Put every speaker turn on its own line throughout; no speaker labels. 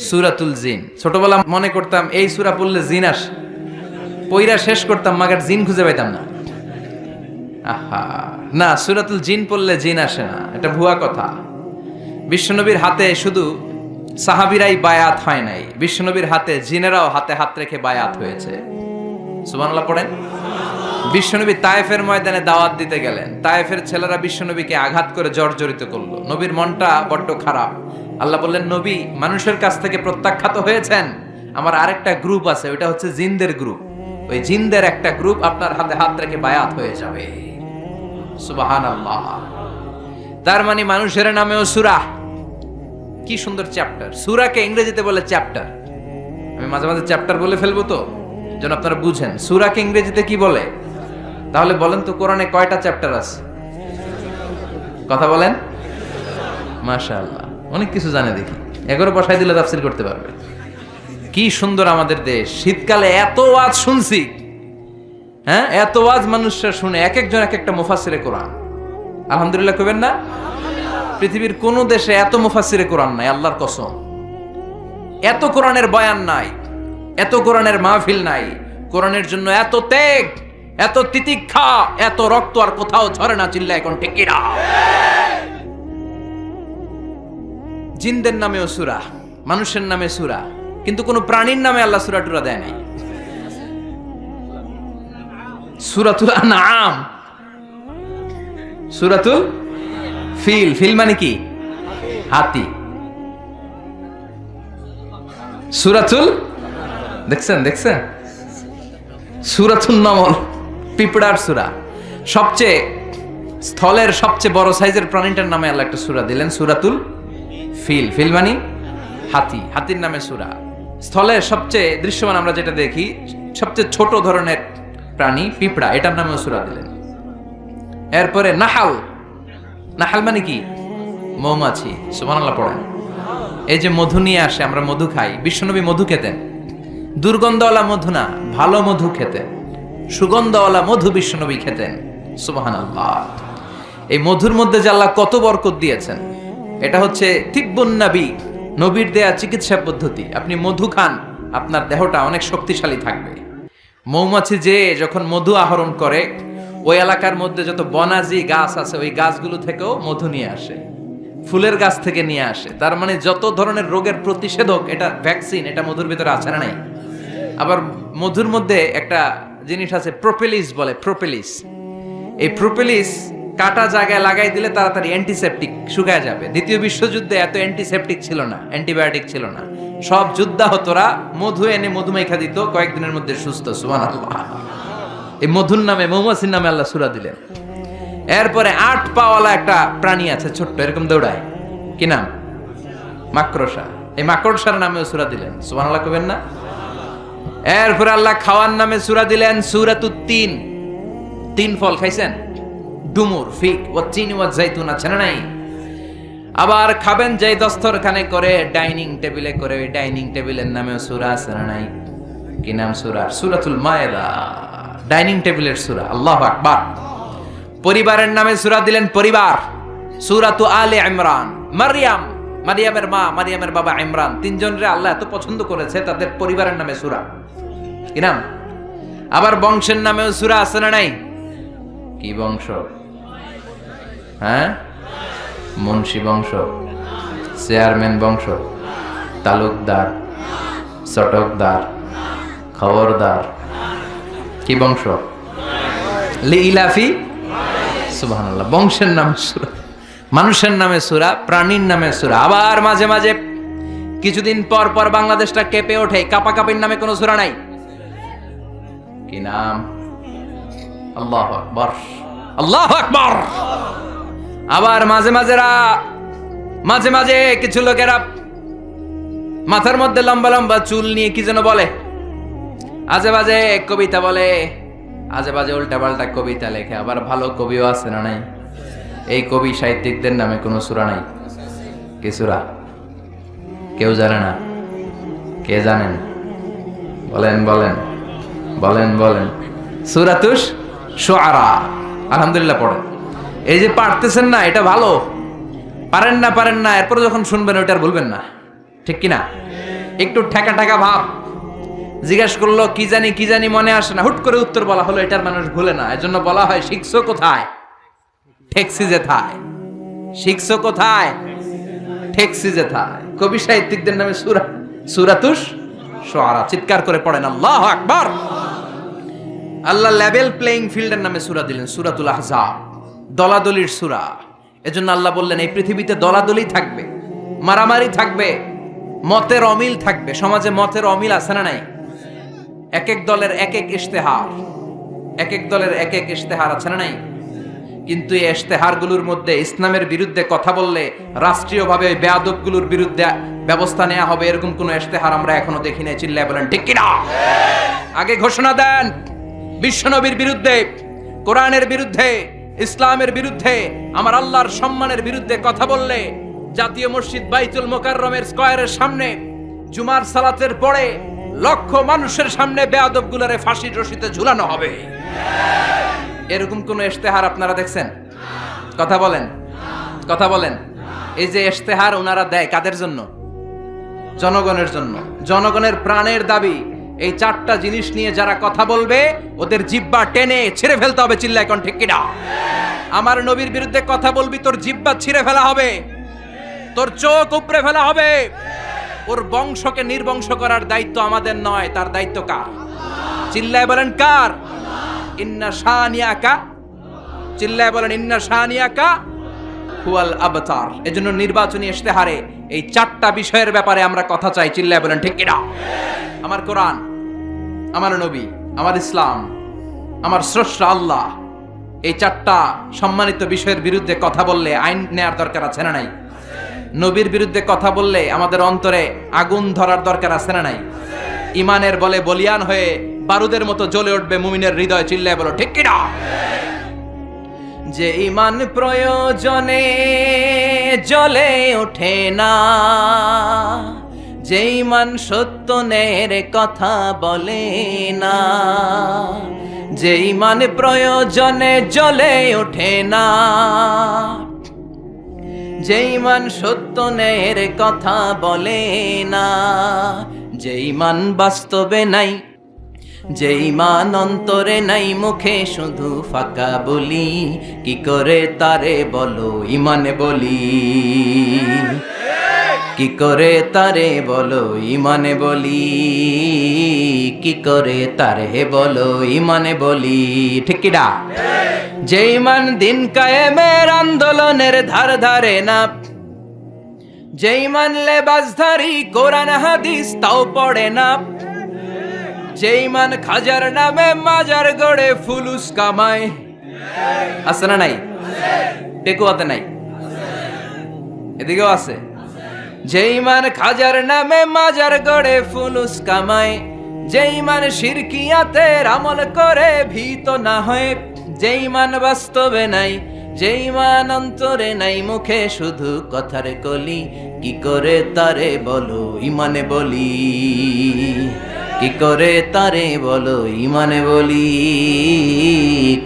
সূরাতুল জিন। ছোটবেলা মনে করতাম এই সূরা পড়লে জিন আসে, পইরা শেষ করতাম মাগার জিন খুঁজে পাইতাম না। আহা, না, সূরাতুল জিন পড়লে জিন আসে না, এটা ভুয়া কথা। বিশ্বনবীর হাতে শুধু সাহাবীরাই বায়াত হয় নাই, বিশ্বনবীর হাতে জিনেরাও হাতে হাত রেখে বায়াত হয়েছে। সুবহানাল্লাহ পড়েন। বিশ্বনবী তায়েফের ময়দানে দাওয়াত দিতে গেলেন, তায়েফের ছেলেরা বিশ্বনবীকে আঘাত করে জর্জরিত করলো, নবীর মনটা বড্ড খারাপ। আল্লাহ বললেন, নবী মানুষের কাছ থেকে প্রত্যাখ্যাত হয়েছেন, আমার আরেকটা গ্রুপ আছে, ওইটা হচ্ছে জিনদের গ্রুপ, ওই জিনদের একটা গ্রুপ আপনার হাতে হাত রেখে বায়াত হয়ে যাবে। সুবহানাল্লাহ। তার মানে মানুষের নামেও সূরা। কি সুন্দর চ্যাপ্টার। সূরাকে ইংরেজিতে বলে চ্যাপ্টার। আমি মাঝে মাঝে চ্যাপ্টার বলে ফেলবো তো, যেন আপনারা বুঝেন সূরাকে ইংরেজিতে কি বলে। তাহলে বলেন তো কোরআনে কয়টা চ্যাপ্টার আছে? কথা বলেন। মাশাআল্লাহ, অনেক কিছু জানে দেখি। 11 বসাই দিলে তাফসীর করতে পারবে। কি সুন্দর আমাদের দেশ। শীতকালে এত ওয়াজ শুনছি, হ্যাঁ, এত ওয়াজ মানুষরা শুনে, এক একজন এক একটা মুফাসসিরে কোরআন। আলহামদুলিল্লাহ কইবেন না? পৃথিবীর কোন দেশে এত মুফাসসিরে কোরআন নাই, আল্লাহর কসম। এত কোরআনের বয়ান নাই, এত কোরআনের মাহফিল নাই, কোরআনের জন্য এত ত্যাগ, এত তিতিক্ষা, এত রক্ত আর কোথাও ঝরে না। চিল্লা এখন ঠিক কি না? জিনদের নামেও সূরা, মানুষের নামে সূরা, কিন্তু কোন প্রাণীর নামে আল্লাহ সূরা টুরা দেয় নাই। সূরাতুল আনআম, সূরাতুল ফিল, ফিল মানে কি? হাতি। সূরাতুল, দেখছেন দেখছেন, সূরাতুন নমল, পিঁপড়ার সূরা। সবচেয়ে স্থলের সবচেয়ে বড় সাইজের প্রাণীটার নামে আল্লাহ একটা সূরা দিলেন, সূরাতুল ফিল। ফিল মানে হাতি, হাতির নামে সূরা। স্থলের সবচেয়ে দৃশ্যমান আমরা যেটা দেখি, সবচেয়ে ছোট ধরনের প্রাণী পিঁপড়া, এটার নামেও সূরা দিলেন। এরপরে নাহাল, নাহাল মানে কি? মৌমাছি। সুবহানাল্লাহ পড়েন। এই যে মধু নিয়ে আসে, আমরা মধু খাই, বিশ্বনবী মধু খেতেন। দুর্গন্ধওয়ালা মধু না, ভালো মধু খেতেন, সুগন্ধওয়ালা মধু বিশ্বনবী খেতেন। সুবহানাল্লাহ। এই মধুর মধ্যে যে আল্লাহ কত বরকত দিয়েছেন, এটা হচ্ছে তিব্বুন নবী, নবীর দেয়া চিকিৎসা পদ্ধতি। আপনি মধু খান, আপনার দেহটা অনেক শক্তিশালী থাকবে। মৌমাছি যে যখন মধু আহরণ করে, ওই এলাকার মধ্যে যত বনাজি গাছ আছে, ওই গাছগুলো থেকেও মধু নিয়ে আসে, ফুলের গাছ থেকে নিয়ে আসে। তার মানে যত ধরনের রোগের প্রতিষেধক, এটা ভ্যাকসিন, এটা মধুর ভিতরে আছে না নাই? আবার মধুর মধ্যে একটা জিনিস আছে, প্রোপেলিস বলে, প্রোপেলিস। এই প্রোপেলিস কাটা জায়গায় লাগাই দিলে তাড়াতাড়ি অ্যান্টিসেপটিক, শুকায় যাবে। দ্বিতীয় বিশ্বযুদ্ধে এত অ্যান্টিসেপটিক ছিল না, অ্যান্টিবায়োটিক ছিল না, সব যুদ্ধাহতরা মধু এনে মধু মাইখা দিত, কয়েকদিনের মধ্যে সুস্থ। সুবহানাল্লাহ। এই মধুর নামে, মৌমাছির নামে আল্লাহ সূরা দিলেন। এরপরে 8 পাওয়ালা একটা প্রাণী আছে, ছোট্ট, এরকম দৌড়ায়, কি নাম? মাকড়সা। এই মাকড়সার নামেও সূরা দিলেন। সুবহানাল্লাহ কইবেন না? এরপরে আল্লাহ খাওয়ার নামে সূরা দিলেন, সূরাতুত তিন। তিন ফল খাইছেন? ডুমুর, ফিগ, ওয়া তিন ওয়া জাইতুন, আছে না নাই? আবার খাবেন যেই দস্তরখানে করে, ডাইনিং টেবিলে করে, ওই ডাইনিং টেবিলের নামেও সূরা আছে না নাই? কি নাম সূরা? সূরাতুল মায়েদা, ডাইনিং টেবিলের সূরা। আল্লাহু আকবার। পরিবারের নামে সূরা দিলেন, পরিবার, সূরাতু আলে ইমরান। মারইয়াম, মারইয়ামের মা, মারইয়ামের বাবা ইমরান, তিনজনরে আল্লাহ এত পছন্দ করেছে, তাদের পরিবারের নামে সূরা। কি নাম? আবার বংশের নামেও সূরা আছে না নাই? কি বংশ? হ্যাঁ, মুন্সি বংশ, চেয়ারম্যান বংশ, তালুকদার, চটকদার, খবরদার। কি বংশ? লিইলাফি। সুবহানাল্লাহ। বংশের নামে সূরা, মানুষের নামে সূরা, প্রাণীর নামে সূরা। আবার মাঝে মাঝে কিছুদিন পর পর বাংলাদেশটা কেঁপে ওঠে, কাপাকাপির নামে কোনো সূরা নাই। কি নাম? আল্লাহু আকবার, আল্লাহু আকবার। আবার মাঝে মাঝে কিছু লোকেরা মাথার মধ্যে লম্বা লম্বা চুল নিয়ে কি যেন বলে, আজে বাজে কবিতা বলে, আজে বাজে উল্টা পাল্টা কবিতা লেখে। আবার ভালো কবিও আছে না নাই? এই কবি সাহিত্যিকদের নামে কোনো সূরা নাই। কি সূরা? কেউ জানে না? কে জানেন? বলেন বলেন বলেন বলেন। সূরাতুশ শুআরা। আলহামদুলিল্লাহ পড়েন। এই যে পারতেছেন না, এটা ভালো। পারেন না, এরপর যখন শুনবেন ওইটা আর বলবেন না, ঠিক কিনা? একটু ঠেকা ঠেকা ভাব, জিজ্ঞেস করলো কি জানি মনে আসে না, হুট করে উত্তর বলা হলো, এটার মানুষ ভুলে না। এজন্য বলা হয় শিখছো কোথায়? ঠেকছি যেথায়। শিখছো কোথায়? ঠেকছি যেথায়। কবি সাহিত্যিকদের নামে সূরাতুশ শুআরা। চিৎকার করে পড়েন আল্লাহু আকবার। আল্লাহ লেভেল প্লেইং ফিল্ডের নামে সূরা দিলেন, সূরাতুল আহজাব, দলাদলির সূরা। এজন্য আল্লাহ বললেন এই পৃথিবীতে দলাদলি থাকবে, মারামারি থাকবে, মতের অমিল থাকবে। সমাজে মতের অমিল আছে না নাই? এক এক দলের এক এক ইশতেহার, এক এক দলের এক এক ইশতেহার আছে না নাই? কিন্তু এই ইশতেহারগুলোর মধ্যে ইসলামের বিরুদ্ধে কথা বললে রাষ্ট্রীয়ভাবে ওই বেয়াদবগুলোর বিরুদ্ধে ব্যবস্থা নেওয়া হবে, এরকম কোন ইশতেহার আমরা এখনো দেখি নাই। চিল্লায় বলেন ঠিক কিনা? আগে ঘোষণা দেন বিশ্বনবীর বিরুদ্ধে, কোরআনের বিরুদ্ধে, ইসলামের বিরুদ্ধে, আমার আল্লাহর সম্মানের বিরুদ্ধে কথা বললে জাতীয় মসজিদ বাইতুল মোকাররমের স্কয়ারের সামনে জুমার সালাতের পরে লক্ষ মানুষের সামনে বেয়াদবগুলোরে ফাঁসির রশিতে ঝুলানো হবে। এরকম কোন ইশতেহার আপনারা দেখছেন? কথা বলেন, কথা বলেন। এই যে ইশতেহার ওনারা দেয় কাদের জন্য? জনগণের জন্য। জনগণের প্রাণের দাবি। এই চারটা জিনিস নিয়ে যারা কথা বলবে ওদের জিহ্বা টেনে ছিঁড়ে ফেলতে হবে। চিল্লায় কোন ঠিক কিনা? আমার নবীর বিরুদ্ধে কথা বলবি, তোর জিহ্বা ছিঁড়ে ফেলা হবে, তোর চোখ উপড়ে ফেলা হবে। ওর বংশকে নির্বংশ করার দায়িত্ব আমাদের নয়, তার দায়িত্ব কার? চিল্লায় বলেন কার? ইন্না শানিয়াকা, চিল্লায় বলেন ইন্না শানিয়াকা হুয়াল আবতার। এজন্য নির্বাচনী ইশতেহারে এই চারটা বিষয়ের ব্যাপারে আমরা কথা চাই। চিল্লায় বলেন ঠিক কিনা? আমার কোরআন, আমার নবী, আমার ইসলাম, আমার স্রষ্টা আল্লাহ, এই চারটা সম্মানিত বিষয়ের বিরুদ্ধে কথা বললে আইন নেয়ার দরকার আছে না নাই? নবীর বিরুদ্ধে কথা বললে আমাদের অন্তরে আগুন ধরার দরকার আছে না নাই? ইমানের বলে বলিয়ান হয়ে বারুদের মতো জ্বলে উঠবে মুমিনের হৃদয়। চিল্লায় বলো ঠিক কিনা? যে ইমান প্রয়োজনে জ্বলে ওঠে না, যে ইমান সত্য ন্যায়ের কথা বলে না, যে ইমান প্রয়োজনে জ্বলে ওঠে না, যে ইমান সত্য ন্যায়ের কথা বলে না, যে ইমান বাস্তবে নাই, যে ইমান অন্তরে নাই, মুখে শুধু ফাঁকা বলি, কি করে তারে বলো ইমানে বলি, কি করে তারে বলো ইমানে বলি, কি করে তারে বলো ইমানে বলি। ঠিক কিনা? যে ইমান দিন কায়েমের আন্দোলনের ধার ধারে না, যে ইমান লেবাসধারী কোরআন হাদিস তাও পড়ে না, যে ইমান খাজার নামে মাজার গড়ে ফুলুস কামায়। আছে না নাই? টেকুয়াতে নাই? এদিকেও আছে। যে ইমান খাজার নামে মাজার গড়ে ফুলুস কামায়, যে ইমান শিরকিয়াতের আমল করে ভীত না হয়, যে ইমান বাস্তবে নাই, যে ইমান অন্তরে নাই, মুখে শুধু কথার কলি, কি করে তারে বলো ইমানে বলি, কি করে তারে বলো ইমানে বলি,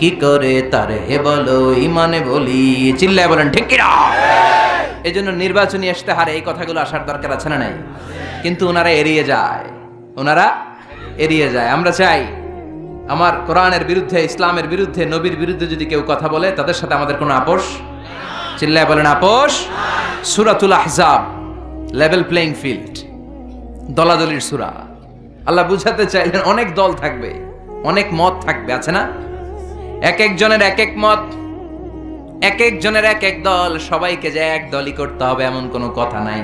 কি করে তারে বলো ইমানে বলি। চিল্লায় বলেন ঠিক কিনা? এই জন্য নির্বাচনী ইশতেহারে এই কথাগুলো আসার দরকার আছে না নাই? কিন্তু ওনারা এড়িয়ে যায়, ওনারা এড়িয়ে যায়। আমরা চাই আমার কোরআনের বিরুদ্ধে, ইসলামের বিরুদ্ধে, নবীর বিরুদ্ধে যদি কেউ কথা বলে তাদের সাথে আমাদের কোনো আপোষ। চিল্লায় বলেন আপোষ। সূরাতুল আহজাব, লেভেল প্লেইং ফিল্ড, দলাদলির সূরা। আল্লাহ বুঝাতে চাইলেন অনেক দল থাকবে, অনেক মত থাকবে, আছে না? এক একজনের এক এক মত, এক একজনের এক এক দল। সবাইকে যে এক দলই করতে হবে এমন কোনো কথা নাই।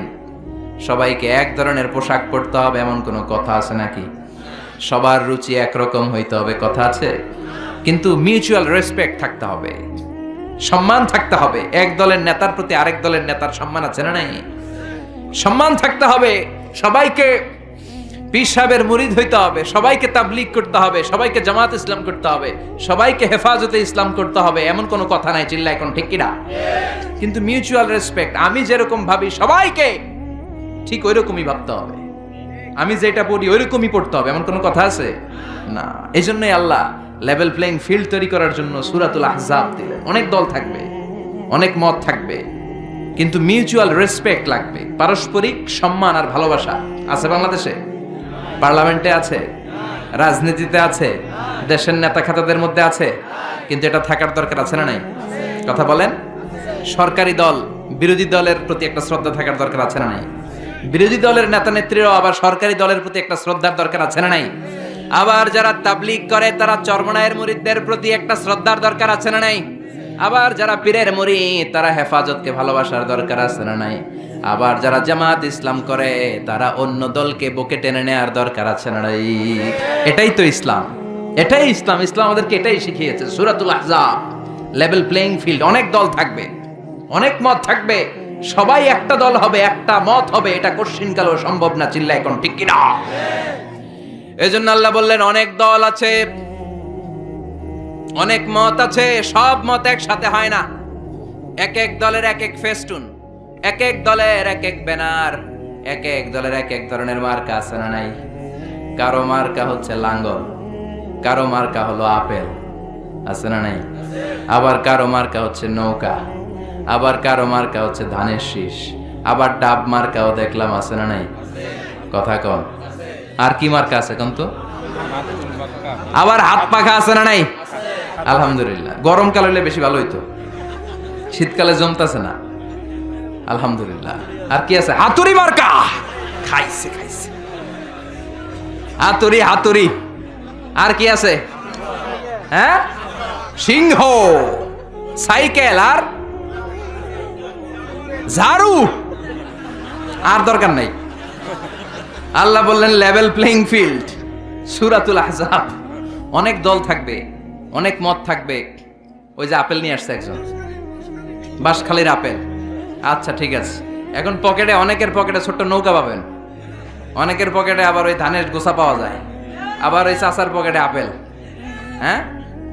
সবাইকে এক ধরনের পোশাক পরতে হবে এমন কোনো কথা আছে নাকি? সবার রুচি একরকম হইতে হবে কথা আছে? কিন্তু মিউচুয়াল রেসপেক্ট থাকতে হবে, সম্মান থাকতে হবে। এক দলের নেতার প্রতি আরেক দলের নেতার সম্মান আছে না নাই? সম্মান থাকতে হবে। সবাইকে পীর সাহেবের মুরিদ হইতে হবে, সবাইকে তাবলীগ করতে হবে, সবাইকে জামাত ইসলাম করতে হবে, সবাইকে হেফাজতে ইসলাম করতে হবে এমন কোনো কথা নাই। চিল্লা এখন ঠিক কিনা? কিন্তু মিউচুয়াল রেসপেক্ট, আমি যেরকম ভাবি সবাইকে ঠিক ওইরকমই ভাবতে হবে, আমি যেটা পড়ি ওইরকমই পড়তে হবে এমন কোনো কথা আছে না। এই জন্যই আল্লাহ লেভেল প্লেইং ফিল্ড তৈরি করার জন্য সূরাতুল আহজাব দিলেন। অনেক দল থাকবে, অনেক মত থাকবে, কিন্তু মিউচুয়াল রেসপেক্ট লাগবে, পারস্পরিক সম্মান আর ভালোবাসা। আছে বাংলাদেশে? পার্লামেন্টে আছে, রাজনীতিতে আছে, দেশের নেতা খাতাদের মধ্যে আছে, কিন্তু এটা থাকার দরকার আছে না নাই? কথা বলেন। সরকারি দল বিরোধী দলের প্রতি একটা শ্রদ্ধা থাকার দরকার আছে না নাই? বিরোধী দলের নেতা নেত্রীরাও আবার সরকারি দলের প্রতি একটা শ্রদ্ধার দরকার আছে না নাই? আবার যারা তাবলীগ করে তারা চরমনায়ের মুরিদদের প্রতি একটা শ্রদ্ধার দরকার আছে না নাই? আবার যারা পীরের মুরিদ তারা হেফাজতকে ভালোবাসার দরকার আছে না নাই? আবার যারা জামাত ইসলাম করে তারা অন্য দলকে বুকে টেনে নেওয়ার দরকার আছে না নাই? এটাই তো ইসলাম, এটাই ইসলাম। ইসলাম আমাদেরকে এটাই শিখিয়েছে। সূরাতুল আহজাব, লেভেল প্লেইং ফিল্ড। অনেক দল থাকবে, অনেক মত থাকবে, সবাই একটা দল হবে, একটা মত হবে, এটা কোশ্চিনকালেও সম্ভব না। চিল্লা এখন ঠিক কিনা? এজন্য আল্লাহ বললেন অনেক দল আছে, অনেক মত আছে, সব মত একসাথে হয় না। এক এক দলের এক এক ফেস্টুন, এক এক দলের এক এক ব্যানার, এক এক দলের এক এক ধরনের মার্কা আছে না নাই? কারো মার্কা হচ্ছে লাঙ্গল, কারো মার্কা হলো আপেল, আছে না নাই? আবার কারো মার্কা হচ্ছে নৌকা, আবার কারো মার্কা হচ্ছে ধানের শীষ, আবার ডাব মার্কাও দেখলাম, আছে না নাই? কথা কন। আর কি মার্কা আছে কোন তো? আবার হাত পাখা আছে না নাই? আলহামদুলিল্লাহ। গরমকাল হলে বেশি ভালো হইতো, শীতকালে জমতাছে না। আলহামদুলিল্লাহ। আর কি আছে? হাতুড়ি মার্কা। খাইছে খাইছে, হাতুড়ি হাতুড়ি। আর কি আছে? হ্যাঁ, সিংহ, সাইকেল, আর ঝাড়ু। আর দরকার নাই। আল্লাহ বললেন লেভেল প্লেইং ফিল্ড। সূরাতুল আহজাব। অনেক দল থাকবে, অনেক মত থাকবে। ওই যে আপেল নিয়ে আসছে একজন, বাঁশখালীর আপেল। আচ্ছা ঠিক আছে, এখন পকেটে, অনেকের পকেটে ছোট্ট নৌকা পাবেন, অনেকের পকেটে আবার ওই ধানের গোছা পাওয়া যায়, আবার ওই চাচার পকেটে আপেল। হ্যাঁ,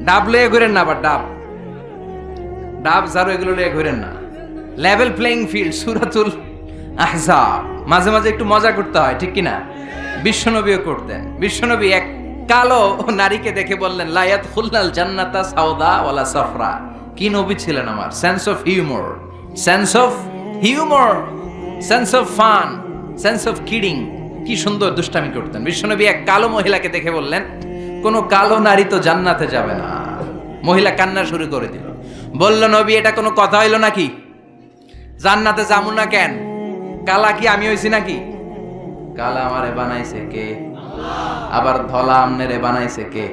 ডাব লয়ে ঘুরেন না, আবার ডাব ডাব ঝাড়ু এগুলো লয়ে ঘুরেন না। লেভেল প্লেইং ফিল্ড, সূরাতুল আহজাব। মাঝে মাঝে একটু মজা করতে হয়, ঠিক কিনা? বিশ্বনবীও করতেন। বিশ্বনবী এক কালো নারীকে দেখে বললেন লা ইয়াদখুলনাল জান্নাতা সাওদা ওয়ালা সাফরা। কি নবী ছিলেন আমার! Sense of humour, sense of humour, sense of fun, sense of kidding. কি সুন্দর দুষ্টামি করতেন। বিশ্বনবী এক কালো মহিলাকে দেখে বললেন কোন কালো নারী তো জান্নাতে যাবে না। মহিলা কান্না শুরু করে দিল, বলল নবী এটা কোনো কথা হইল নাকি? জান্নাতে যাবো না কেন? কালা কি আমি হইছি নাকি? কালা আমারে বানাইছে কে? আবার ধলা আমনেরে বানাইছে কে?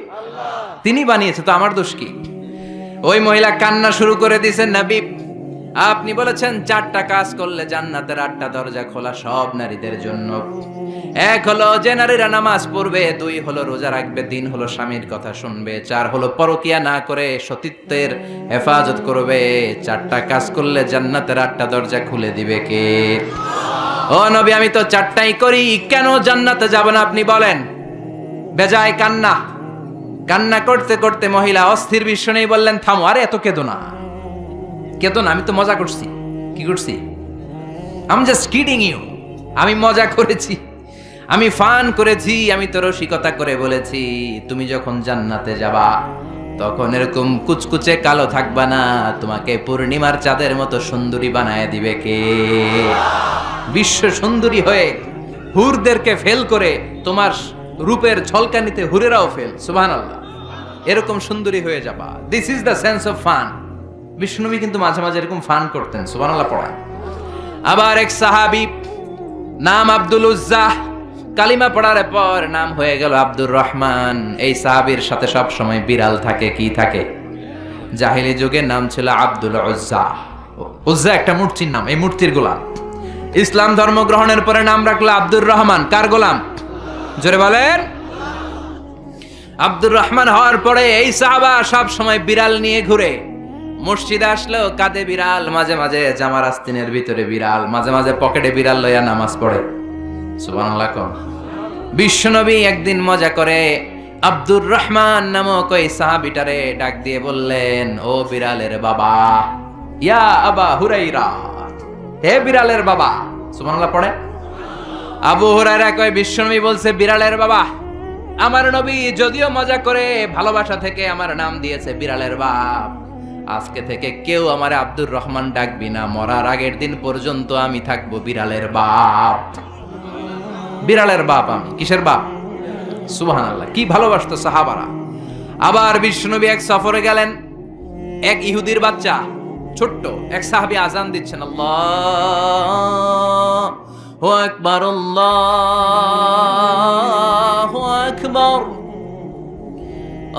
তিনি বানিয়েছে, তো আমার দোষ কি? ওই মহিলা কান্না শুরু করে দিয়েছেন, নবী আপনি বলেছেন 4টা কাজ করলে জান্নাতের 8টা দরজা খোলা সব নারীদের জন্য। 1 হলো যে নারীরা নামাজ পড়বে, 2 হলো রোজা রাখবে, 3 হলো স্বামীর কথা শুনবে, 4 হলো পরকিয়া না করে সতীত্বের হেফাজত করবে। 4টা কাজ করলে জান্নাতের 8টা দরজা খুলে দিবে কে? ও নবী আমি তো 4টাই করি, কেন জান্নাতে যাব না আপনি বলেন? বেজায় কান্না, কান্না করতে করতে মহিলা অস্থির। বিশ্ব নেই বললেন থামো, আরে এত কেঁদো না, কেঁদো না, আমি তো মজা করছি। কি করছি? I am just kidding you. আমি মজা করেছি, আমি ফান করেছি, আমি তো রসিকতা করে বলেছি তুমি যখন জান্নাতে যাবা তখন এরকম কুচকুচে কালো থাকবা না, তোমাকে পূর্ণিমার চাঁদের মতো সুন্দরী বানায় দিবে কে? বিশ্ব সুন্দরী হয়ে হুরদেরকে ফেল করে তোমার রূপের ঝলকানিতে হুরেরাও ফেল। সুবহানাল্লাহ। এরকম সুন্দরী হয়ে যাবা। This is the sense of fun. বিষ্ণুনবী কিন্তু মাঝে মাঝে এরকম ফান করতেন, সুবহানাল্লাহ পড়ায়। আবার এক সাহাবী নাম আব্দুল উজ্জাহ, কালিমা পড়ার পর নাম হয়ে গেল আব্দুর রহমান। এই সাহাবীর সাথে সব সময় বিড়াল থাকে। কি থাকে? জাহিলি যুগে নাম ছিল আব্দুল উজ্জা। উজ্জা একটা মূর্তির নাম, এই মূর্তির গোলাম। ইসলাম ধর্ম গ্রহণের পরে নাম রাখলো আব্দুর রহমান। কার গোলাম? জোরে বলেন। আব্দুর রহমান হওয়ার পরে এই সাহাবা সব সময় বিড়াল নিয়ে ঘুরে। মসজিদে আসলো কাঁধে বিড়াল, মাঝে মাঝে জামার আস্তিনের ভিতরে বিড়াল, মাঝে মাঝে পকেটে বিড়াল লইয়া নামাজ পড়ে। সুবহানাল্লাহ। বিশ্বনবী একদিন মজা করে আব্দুর রহমান নামক ওই সাহাবীটারে ডাক দিয়ে বললেন ও বিড়ালের বাবা, ইয়া আবা হুরাইরা, হে বিড়ালের বাবা। সুবহানাল্লাহ পড়ে। আবু হুরায়রা কয় বিশ্বনবী বলছে বিড়ালের বাবা। আমার নবী যদিও মজা করে ভালোবাসা থেকে আমার নাম দিয়েছে বিড়ালের বাপ, আজকে থেকে কেউ আমার আব্দুর রহমান ডাকবি না, মরার আগের দিন পর্যন্ত আমি থাকবো বিড়ালের বাপ। বিড়ালের বাপ আমি। কিসের বাপ? সুবহানাল্লাহ। কি ভালোবাসতো সাহাবারা। আবার বিশ্বনবী এক সফরে গেলেন, এক ইহুদির বাচ্চা ছোট্ট এক সাহাবী আজান দিচ্ছেন, আল্লাহু আকবার আল্লাহু আকবার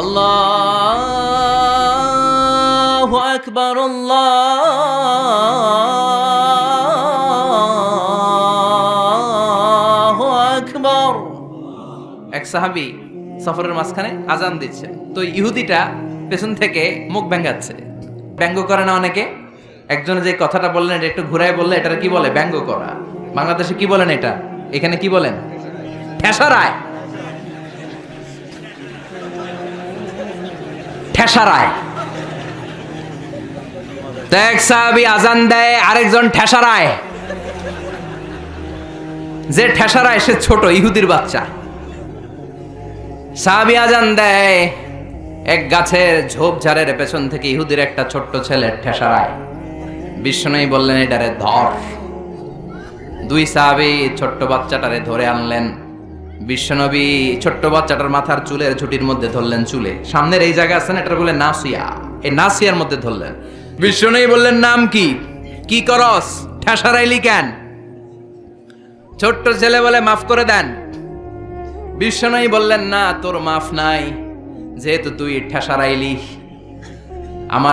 আল্লাহু আকবার আল্লাহু আকবার। এক সাহাবী সফরের মাঝখানে আজান দিচ্ছেন, তো ইহুদিটা পেছন থেকে মুখ ভেঙ্গাচ্ছে। ব্যঙ্গ করে না অনেকে? একজন যে কথাটা বললেন এটা একটু ঘুরায় বললে এটার কি বলে? ব্যঙ্গ করা। বাংলাদেশে কি বলেন এটা? এখানে কি বলেন? ঠেসারায়। ঠেসারায়। তো এক সাহাবী আজান দেয়, আরেকজন ঠেসারায়। যে ঠেসারায় সে ছোট ইহুদির বাচ্চা। সাহাবী আজান দেয়, এক গাছের ঝোপঝাড়ের পেছন থেকে ইহুদির একটা ছোট্ট ছেলে ঠেসারায়। বিশ্বনবী বললেন এটারে ধর। দুই সাহাবী ছোট্ট বাচ্চাটারে ধরে আনলেন। বিশ্বনবী ছোট্ট বাচ্চাটার মাথার চুলের ঝুটির মধ্যে ধরলেন, চুলে সামনের এই জায়গা আছে না, এটা বলে নাসিয়া, এই নাসিয়ার মধ্যে ধরলেন। বিশ্বনবী বললেন নাম কি? কি করস? ঠেসারাইলি কেন? ছোট্ট ছেলে বলে মাফ করে দেন। বিশ্বনবী বললেন না, তোর মাফ নাই, যেহেতু তুই ঠেসারাইলি। আমার